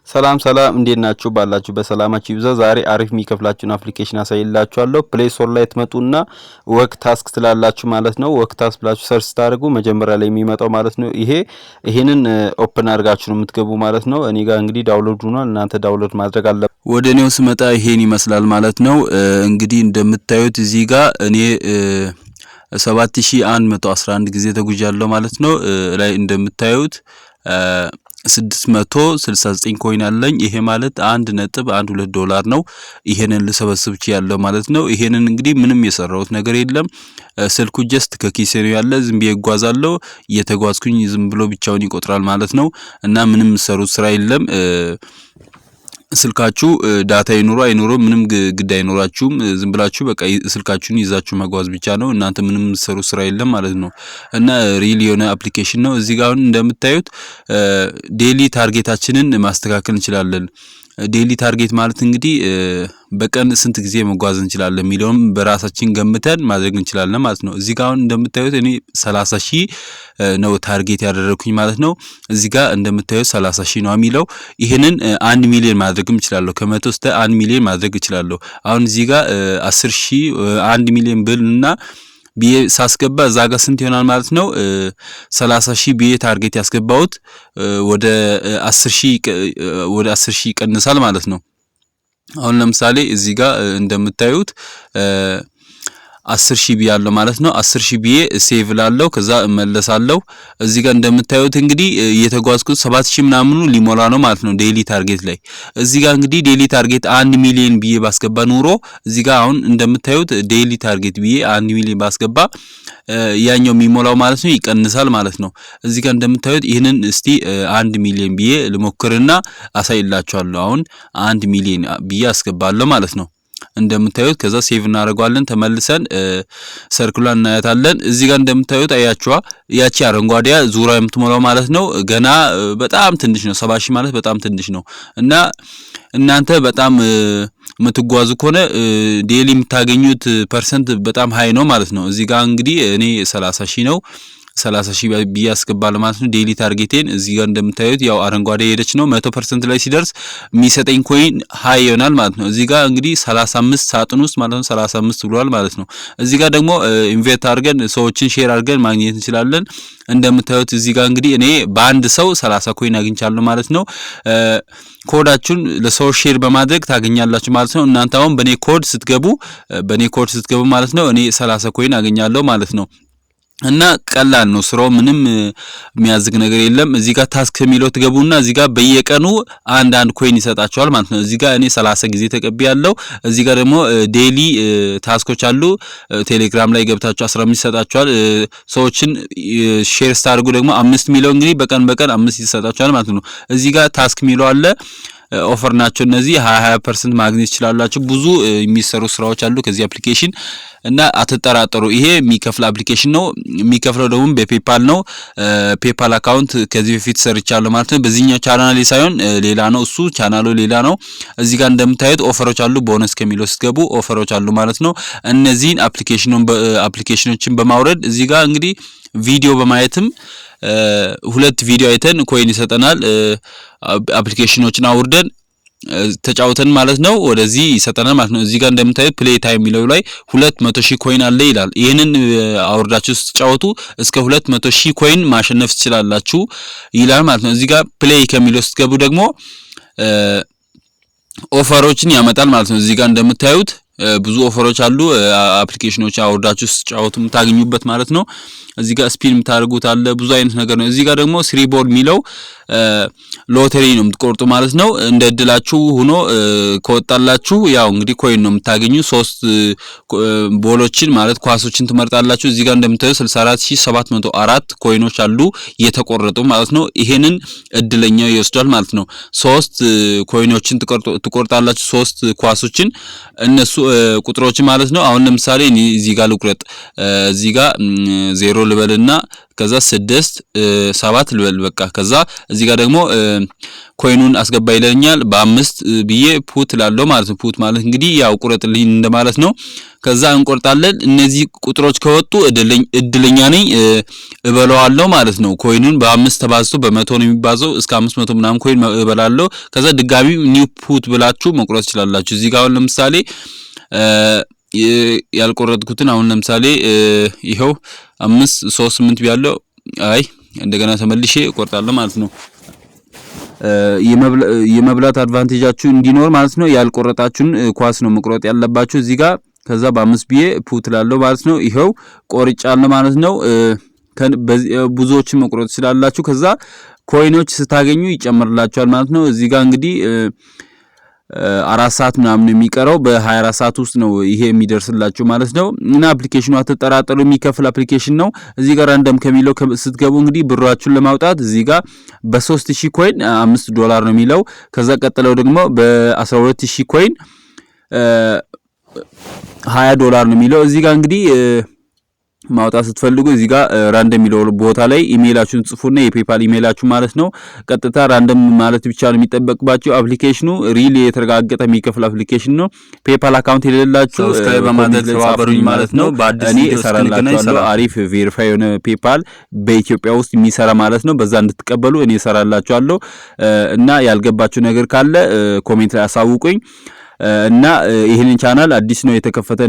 ሰላም እንዴት ናችሁ? ባላችሁ በሰላማችሁ ይብዛ። ዛሬ አሪፍ የሚከፍላችሁን አፕሊኬሽን አሳይላችኋለሁ። ፕሌይ ስቶር ላይ ትመጡና ወክ ታስክ ትላላችሁ ማለት ነው። ወክ ታስክ ብላችሁ ሰርች ታደርጉ መጀመሪያ ላይ የሚመጣው ማለት ነው። ይሄንን ኦፕን አድርጋችሁ ነው የምትገቡ ማለት ነው። እኔ ጋር እንግዲህ ዳውንሎድ ሆኗል። እናንተ ዳውንሎድ ማድረግ አለ። ወደ እኔው ስመጣ ይሄን ይመስላል ማለት ነው። እንግዲህ እንደምታዩት እዚህ ጋር እኔ 7111 ጊዜ ተጉዣለሁ ማለት ነው። ላይ እንደምታዩት 669 ኮይን አለኝ። ይሄ ማለት 1.12 ዶላር ነው። ይሄንን ልሰበስብ ያለው ማለት ነው። ይሄንን እንግዲህ ምንም የሰራሁት ነገር የለም። ስልኩ ጀስት ከኪሴ ነው ያለ። ዝም ብዬ እጓዛለሁ። እየተጓዝኩኝ ዝም ብሎ ብቻውን ይቆጥራል ማለት ነው። እና ምንም ሰሩት ስራ የለም። ስልካችሁ ዳታ ይኑሩ አይኑሩ ምንም ግድ አይኖራችሁም። ዝም ብላችሁ በቃ ስልካችሁን ይዛችሁ መጓዝ ብቻ ነው። እናንተ ምንም ሰሩ ስራ የለም ማለት ነው። እና ሪል የሆነ አፕሊኬሽን ነው። እዚህ ጋር አሁን እንደምታዩት ዴሊ ታርጌታችንን ማስተካከል እንችላለን። ዴሊ ታርጌት ማለት እንግዲህ በቀን ስንት ጊዜ መጓዝ እንችላለን የሚለውን በራሳችን ገምተን ማድረግ እንችላለን ማለት ነው። እዚህ ጋር አሁን እንደምታዩት እኔ 30,000 ነው ታርጌት ያደረኩኝ ማለት ነው። እዚህ ጋር እንደምታዩት 30,000 ነው የሚለው። ይሄንን 1 ሚሊዮን ማድረግም እችላለሁ። ከ100 እስከ 1 ሚሊዮን ማድረግ እችላለሁ። አሁን እዚህ ጋር 10,000 1 ሚሊዮን ብልና ቢኤ ሳስገባ እዛ ጋር ስንት ይሆናል ማለት ነው? 30,000 ቢኤ ታርጌት ያስገባውት ወደ 10,000 ይቀንሳል ማለት ነው። አሁን ለምሳሌ እዚህ ጋር እንደምታዩት 10,000 ቢ ያለው ማለት ነው። 10,000 ቢ ሴቭ ላለው ከዛ እመለሳለሁ። እዚህ ጋር እንደምታዩት እንግዲህ የተጓዝኩት 7,000 ምናምኑ ሊሞላ ነው ማለት ነው ዴሊ ታርጌት ላይ። እዚህ ጋር እንግዲህ ዴሊ ታርጌት 1 ሚሊዮን ቢ ባስገባ ኑሮ እዚህ ጋር አሁን እንደምታዩት ዴሊ ታርጌት ቢ 1 ሚሊዮን ባስገባ ያኛው የሚሞላው ማለት ነው ይቀንሳል ማለት ነው። እዚህ ጋር እንደምታዩት ይሄንን እስቲ 1 ሚሊዮን ቢ ልሞክርና አሳይላችኋለሁ። አሁን 1 ሚሊዮን ቢ አስገባለሁ ማለት ነው። እንደምታዩት ከዛ ሴቭ እናደርጋለን። ተመልሰን ሰርክሏን እናያታለን። እዚህ ጋር እንደምታዩት አያችዋ ያቺ አረንጓዴያ ዙራ የምትሞላው ማለት ነው ገና በጣም ትንሽ ነው። 70,000 ማለት በጣም ትንሽ ነው። እና እናንተ በጣም የምትጓዙ ከሆነ ዴሊ የምታገኙት ፐርሰንት በጣም ሃይ ነው ማለት ነው። እዚህ ጋር እንግዲህ እኔ 30,000 ነው 30,000 ቢያስገባለሁ ማለት ነው ዴሊ ታርጌቴን። እዚህ ጋር እንደምታዩት ያው አረንጓዴ ሄደች ነው 100% ላይ ሲደርስ የሚሰጠኝ ኮይን ሃይ ይሆናል ማለት ነው። እዚህ ጋር እንግዲህ 35 ሳጥን ውስጥ ማለት ነው 35 ብሏል ማለት ነው። እዚህ ጋር ደግሞ ኢንቨስት አድርገን ሰዎችን ሼር አድርገን ማግኘት እንችላለን። እንደምታዩት እዚህ ጋር እንግዲህ እኔ በአንድ ሰው 30 ኮይን አግኝቻለሁ ማለት ነው። ኮዳችሁን ለሰው ሼር በማድረግ ታገኛላችሁ ማለት ነው። እናንተ አሁን በኔ ኮድ ስትገቡ ማለት ነው እኔ 30 ኮይን አገኛለሁ ማለት ነው። እና ቀላል ነው ስራው፣ ምንም የሚያዝግ ነገር የለም። እዚህ ጋር ታስክ የሚለው ትገቡና እዚህ ጋር በየቀኑ አንድ ኮይን ይሰጣቸዋል ማለት ነው። እዚህ ጋር እኔ 30 ጊዜ ተቀብያለሁ። እዚህ ጋር ደግሞ ዴሊ ታስኮች አሉ። ቴሌግራም ላይ ገብታችሁ 15 ይሰጣቸዋል። ሰዎችን ሼር ስታደርጉ ደግሞ 5 ሚሊዮን እንግዲህ በቀን 5 ይሰጣቸዋል ማለት ነው። እዚህ ጋር ታስክ የሚለው አለ። ኦፈር ናቸው እነዚህ 20% ማግኘት ይችላልላችሁ። ብዙ የሚሰሩ ስራዎች አሉ ከዚህ አፕሊኬሽን እና አትጠራጠሩ። ይሄ የሚከፍል አፕሊኬሽን ነው። የሚከፍለው ደግሞ በፔፓል ነው። ፔፓል አካውንት ከዚህ በፊት ሰርቻለሁ ማለት ነው። በዚህኛው ቻናል ሳይሆን ሌላ ነው፣ እሱ ቻናሉ ሌላ ነው። እዚህ ጋር እንደምታዩት ኦፈሮች አሉ። ቦነስ ከሚለው ስትገቡ ኦፈሮች አሉ ማለት ነው። እነዚህን አፕሊኬሽኖችን በማውረድ እዚህ ጋር እንግዲህ ቪዲዮ በማየትም 2 ቪዲዮ አይተን ኮይን ይሰጠናል። አፕሊኬሽኖችን አውርደን ተጫውተን ማለት ነው ወደዚህ ይሰጠናል ማለት ነው። እዚህ ጋር እንደምታዩት ፕሌይ ታይም የሚለው ላይ 200,000 ኮይን አለ ይላል። ይሄንን አውርዳችሁ ስትጫወቱ እስከ 200,000 ኮይን ማሸነፍ ትችላላችሁ ይላል ማለት ነው። እዚህ ጋር ፕሌይ ከሚለው ስትገቡ ደግሞ ኦፈሮችን ያመጣል ማለት ነው። እዚህ ጋር እንደምታዩት ብዙ ኦፈሮች አሉ። አፕሊኬሽኖች አውርዳችሁ ስትጫወቱ የምታገኙበት ማለት ነው። እዚህ ጋር ስፒን የምታደርጉት አለ። ብዙ አይነት ነገር ነው። እዚህ ጋር ደግሞ 3 ቦል የሚለው ሎተሪ ነው የምትቆርጡ ማለት ነው። እንደ እድላችሁ ሆኖ ከወጣላችሁ ያው እንግዲህ ኮይን ነው የምታገኙ። 3 ቦሎችን ማለት ኳሶችን ትመርጣላችሁ። እዚህ ጋር እንደምታዩ 64,704 ኮይኖች አሉ የተቆረጡ ማለት ነው። ይሄንን እድለኛው ይወስዳል ማለት ነው። 3 ኮይኖችን ትቆርጣላችሁ፣ 3 ኳሶችን እነሱ ቁጥሮች ማለት ነው። አሁን ለምሳሌ እዚህ ጋር ልቁረጥ። እዚህ ጋር 0 ልበልና ከዛ 6 7 ልበል በቃ። ከዛ እዚህ ጋር ደግሞ ኮይኑን አስገባ ይለኛል። በ5 ብዬ ፑት ላለው ማለት ነው። ፑት ማለት እንግዲህ ያው ቁረጥልኝ እንደማለት ነው። ከዛ እንቆርጣለን። እነዚህ ቁጥሮች ከወጡ እድለኛ ነኝ እበላዋለሁ ማለት ነው። ኮይኑን በ5 ተባዝቶ በ100 ነው የሚባዘው። እስከ 500 ምናምን ኮይን እበላለሁ። ከዛ ድጋሚ ኒው ፑት ብላችሁ መቁረጥ ትችላላችሁ። እዚህ ጋር አሁን ለምሳሌ ያልቆረጥኩትን አሁን ለምሳሌ ይሄው 5 3 8 ቢያለው አይ እንደገና ተመልሼ እቆርጣለሁ ማለት ነው። የመብላት አድቫንቴጃችሁ እንዲኖር ማለት ነው። ያልቆረጣችሁን ኳስ ነው መቁረጥ ያለባችሁ እዚህ ጋር። ከዛ በ5 ብዬ ፑት ላለው ማለት ነው። ይሄው ቆርጫለሁ ማለት ነው። ብዙዎችን መቁረጥ ስላላችሁ ከዛ ኮይኖች ስታገኙ ይጨምርላችኋል ማለት ነው። እዚህ ጋር እንግዲህ 4 ሰዓት ምናምን የሚቀረው በ24 ሰዓት ውስጥ ነው ይሄ የሚደርስላችሁ ማለት ነው። እና አፕሊኬሽኑ አትጠራጠሩ፣ የሚከፍል አፕሊኬሽን ነው። እዚህ ጋር ራንደም ከሚለው ስትገቡ እንግዲህ ብራችሁን ለማውጣት እዚህ ጋር በ3000 ኮይን $5 ነው የሚለው። ከዛ ቀጥለው ደግሞ በ12000 ኮይን $20 ነው የሚለው። እዚህ ጋር እንግዲህ ማውጣት ስትፈልጉ እዚህ ጋር ራንደም የሚለው ቦታ ላይ ኢሜይላችሁን ጽፉና የፔፓል ኢሜይላችሁ ማለት ነው። ቀጥታ ራንደም ማለት ብቻ ነው የሚጠበቅባችሁ። አፕሊኬሽኑ ሪል የተረጋገጠ የሚከፍል አፕሊኬሽን ነው። ፔፓል አካውንት የሌላችሁ ሰብስክራይብ በማድረግ ተባበሩኝ ማለት ነው። በአዲስ እኔ እሰራላችኋለሁ አሪፍ ቬሪፋይ የሆነ ፔፓል በኢትዮጵያ ውስጥ የሚሰራ ማለት ነው። በዛ እንድትቀበሉ እኔ እሰራላችኋለሁ። እና ያልገባችሁ ነገር ካለ ኮሜንት ላይ አሳውቁኝ። እና ይሄንን ቻናል አዲስ ነው የተከፈተ